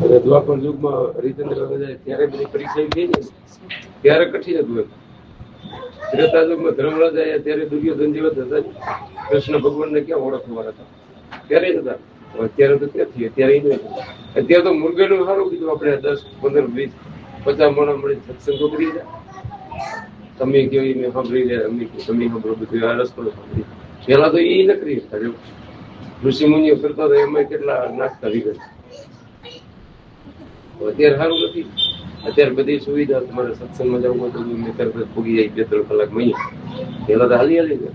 દ્વાપર યુગમાં હરિચંદ્ર રાજા ત્યારે બધી પરીક્ષા થઈ ને ત્યારે કઠિન હતું. ત્રેતા યુગમાં ધર્મરાજ આવ્યા ત્યારે દુર્યોધન જેવા હતા. કૃષ્ણ ભગવાનને ક્યાં ઓળખવા હતા? ત્યારે હતા. અત્યારે તો ક્યાંથી? અત્યારે અત્યારે તો મુરગેનું સારું કીધું. આપણે 10, 15, 20, 50 માણસ મળી સત્સંગો કરી જાય. તમે કયો મેં સાંભળી જાય, અમે તમે સાંભળો, બધું આ રસ્તો સાંભળી. પેલા તો એ નકરી હતા. ઋષિ મુનિઓ કરતા હતા એમાં કેટલા નાખતા વિગત. અત્યારે સારું નથી. અત્યારે બધી સુવિધા. તમારે સત્સંગમાં જવું હોય તો તરત પૂગી જાય 2-3 કલાકમાં. પેલા તો હાલી જાય.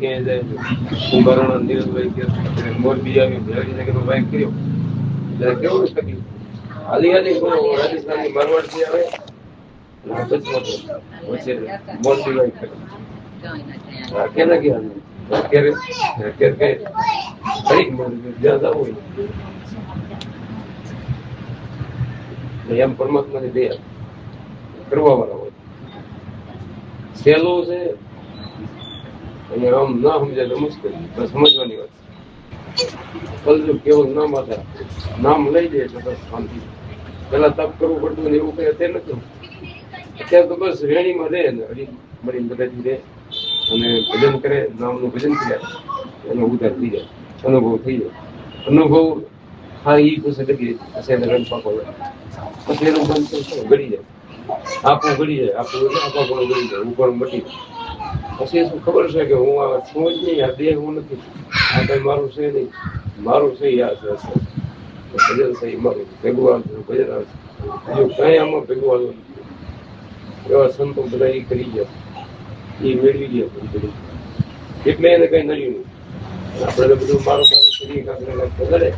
ક્યાં જાય કુંભારણા નીરજભાઈ મોરબી આવી બાઈક કર્યો કેવું થયું. હાલી રાજસ્થાનની મારવાડથી આવે મોરબી બાઈક કર્યો કેના ક્યાં અત્યારે જ્યાં જવું હોય એમ પરમાત્માની દયા કરવા વાળા હોય. સહેલું છે અને આમ ના સમજાય તો મુશ્કેલ. સમજવાની વાત. કલયુગ કેવળ નામ હતા. નામ લઈ જાય તો બસ શાંતિ. પેલા તપ કરવું પડતું ને એવું કઈ અત્યારે નથી. અત્યારે તો બસ રેણીમાં રહે ને હરી મળીને બધાથી રહે અને ભજન કરે. નામનું ભજન કર્યા એનો ઉધાર થઈ જાય. અનુભવ થઈ જાય. અનુભવ હા એ પૂછે કે રન પાકો પછી એનું મન ગળી જાય. આપું ગળી જાય. આપું આપા પણ ગળી જાય. હું પણ મટી પછી શું ખબર છે કે હું આ છું જ નહીં. આ દેહ હું નથી. આ કઈ મારું છે નહીં. મારું છે આ છે ભજન છે મારું ભેગું આવશે ભજન આવશે. બીજું કઈ આમાં ભેગું આવવાનું નથી. એવા સંતો બધા એ કરી ગયા. એ મેળવી ગયા એટલે એને કઈ નડ્યું નહીં. આપણે બધું મારું શરીર લડે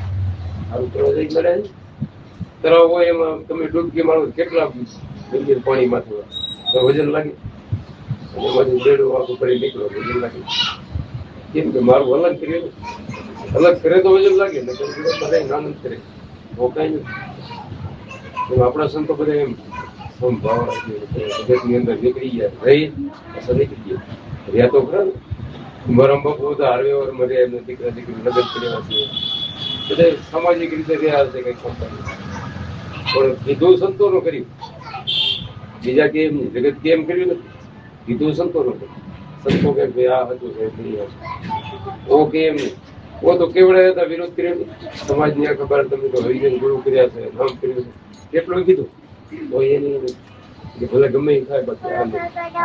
સારું કરવા જઈ લડે. તરાવ હોય એમાં તમે ડૂબકી મારો કેટલા પાણી માંથી વજન લાગે. બેડું આખું કરી નીકળો વજન લાગે. કેમ કે મારું અલગ કર્યું. અલગ કરે તો વજન લાગે ને બધા આનંદ કરે તો કઈ નથી. આપણા સંતો બધા એમ સમભાવ જગતની અંદર નીકળી ગયા. રહી નીકળી ગયા. રહ્યા તો ખરા ને. મારા બાપુ બધા હારવેવાર મર્યા. એમને દીકરા દીકરી લગ્ન કર્યા છે. બધા સામાજિક રીતે રહ્યા હશે કઈ ક્ષમતા પણ કીધું સંતોનું કર્યું. બીજા કેમ નહીં. જગત કેમ કર્યું નથી. કીધું સંતોનું કર્યું. સંતો કે આ હતું ઓ કેમ નહીં. ઓ તો કેવડા હતા. વિરોધ કર્યો સમાજની આ ખબર. તમે તો હરિજન ગુરુ કર્યા છે. નામ કર્યું છે. કેટલું કીધું તો એની ભલે ગમે એ થાય. બાકી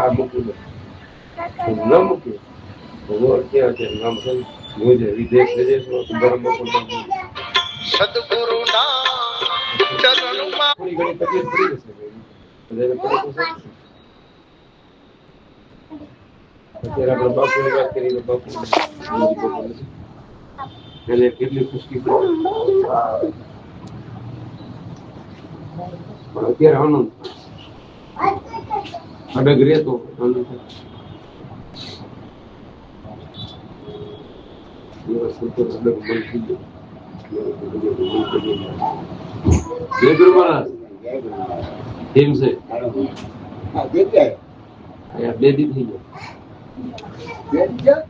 આ મૂક્યું ન મૂક્યું ક્યાં છે નામ છે વિદેશ સદગુરુ થોડી ઘણી તકલીફ પડી જશે. અત્યારે આપણે બાપુની વાત કરી તો બાપુ એટલે કેટલી ખુશકી પણ અત્યારે આનંદ અડગ રહેતો આનંદ કેમ છે 2 દી થઈ ગયા.